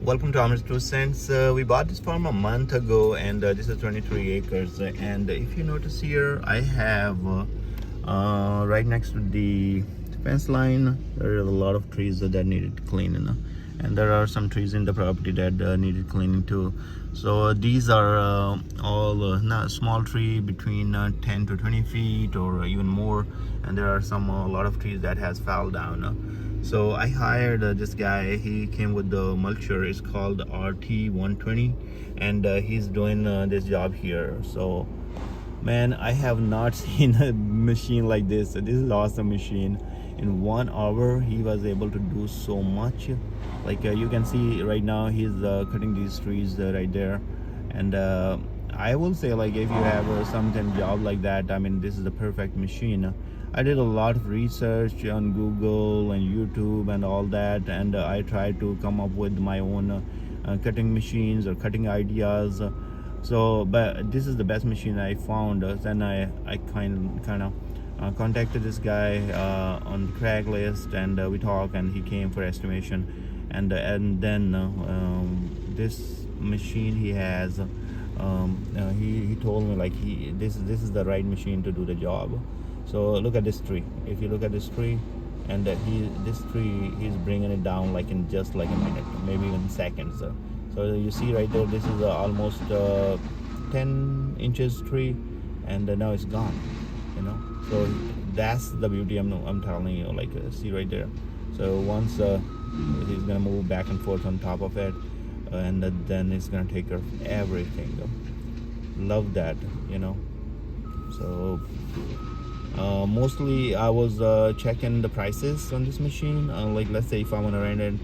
Welcome to Amir's 2 Cents. We bought this farm a month ago, and this is 23 acres. And if you notice here, I have right next to the fence line, there are a lot of trees that needed cleaning, and there are some trees in the property that needed cleaning too. So these are all not small tree between 10 to 20 feet or even more, and there are some a lot of trees that has fell down. So I hired this guy. He came with the mulcher. It's called RT-120, and he's doing this job here. So man, I have not seen a machine like this. This is awesome machine. In 1 hour, he was able to do so much. Like you can see right now, he's cutting these trees right there. And I will say, like, if you have some kind of job like that, I mean, this is the perfect machine. I did a lot of research on Google and YouTube and all that, and I tried to come up with my own cutting machines or cutting ideas. So but this is the best machine I found. Then I kind of contacted this guy on Craigslist, and we talked, and he came for estimation. And then this machine he has, he told me, like, this is the right machine to do the job. So look at this tree. If you look at this tree, and this tree, he's bringing it down like in just like a minute, maybe even seconds. So you see right there, this is almost 10 inches tree, and now it's gone. So that's the beauty. I'm telling you. Like, see right there. So once he's gonna move back and forth on top of it, and then it's gonna take care of everything. Love that. So mostly I was checking the prices on this machine. Like, let's say if I want to rent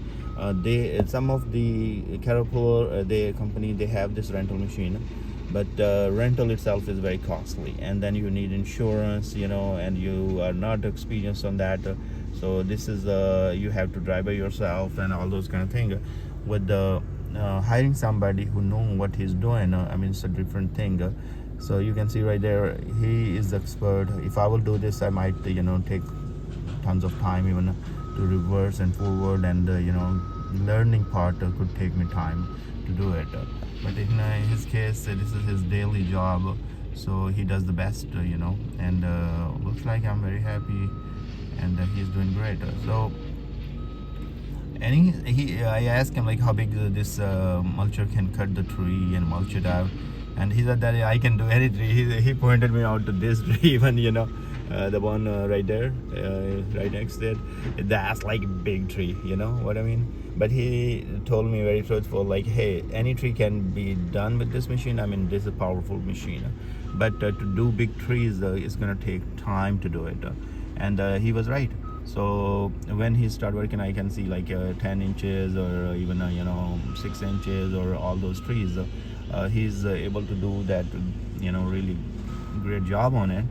it, some of the Caterpillar company, they have this rental machine, but rental itself is very costly, and then you need insurance, and you are not experienced on that. So this is you have to drive by yourself and all those kind of things. With hiring somebody who knows what he's doing, I mean, it's a different thing. So you can see right there, he is the expert. If I will do this, I might take tons of time even to reverse and forward, and learning part could take me time to do it. But in his case, this is his daily job, so he does the best, and looks like I'm very happy, and he's doing great. So I asked him, like, how big this mulcher can cut the tree and mulch it out, and he said that I can do any tree. He pointed me out to this tree, even the one right there, right next to it. That's like a big tree, you know what I mean? But he told me very truthful, like, hey, any tree can be done with this machine. I mean, this is a powerful machine, but to do big trees, it's gonna take time to do it, and he was right. So when he started working, I can see like 10 inches or even 6 inches or all those trees. He's able to do that, really great job on it.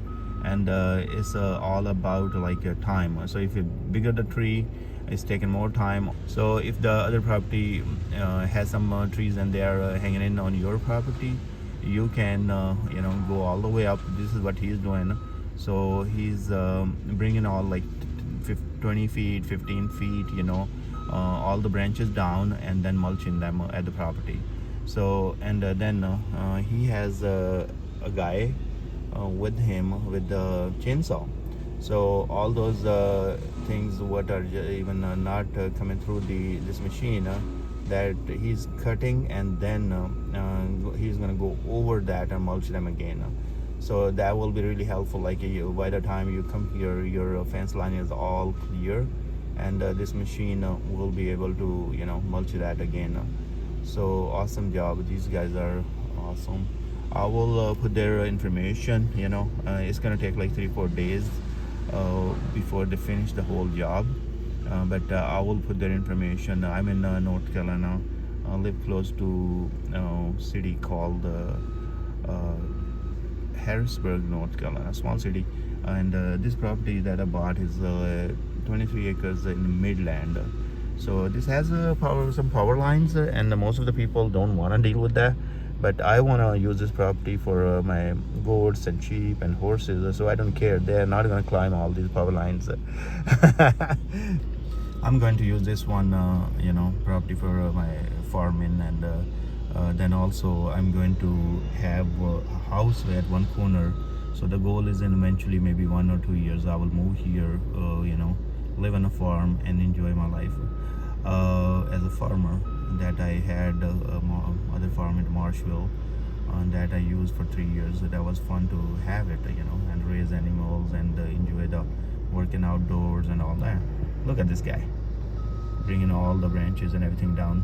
And it's all about like time. So if you bigger the tree, it's taking more time. So if the other property has some trees and they are hanging in on your property, you can go all the way up. This is what he's doing. So he's bringing all like 20 feet, 15 feet, all the branches down, and then mulching them at the property. So and then he has a guy with him with the chainsaw. So all those things what are even not coming through this machine, that he's cutting, and then he's gonna go over that and mulch them again. So that will be really helpful. Like, by the time you come here, your fence line is all clear, and this machine will be able to mulch that again. So awesome job. These guys are awesome. I will put their information. It's gonna take like 3-4 days before they finish the whole job, but I will put their information. I'm in North Carolina. I live close to a city called Harrisburg, North Carolina, a small city. And this property that I bought is 23 acres in the Midland. So this has some power lines, and most of the people don't want to deal with that. But I want to use this property for my goats and sheep and horses, so I don't care. They're not going to climb all these power lines. I'm going to use this one, property for my farming, and then also I'm going to have a house at one corner. So the goal is in eventually maybe 1 or 2 years I will move here, live on a farm and enjoy my life as a farmer. That I had other farm in Marshville that I used for 3 years. That was fun to have it, and raise animals and enjoy the working outdoors and all that. Look at this guy bringing all the branches and everything down.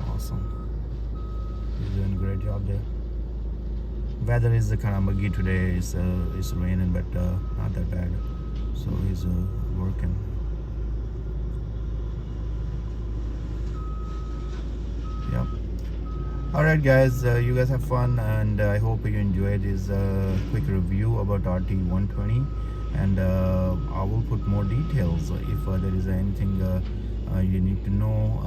Awesome. He's doing a great job there. Weather is kind of muggy today. It's raining, but not that bad. So he's working. Yep. All right, guys. You guys have fun, and I hope you enjoyed this quick review about RT-120. And I will put more details if there is anything you need to know.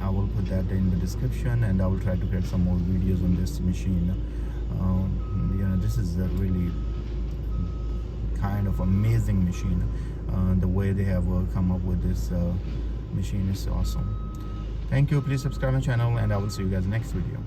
I will put that in the description, and I will try to get some more videos on this machine. This is a really kind of amazing machine. The way they have come up with this machine is awesome. Thank you. Please subscribe my channel, and I will see you guys next video.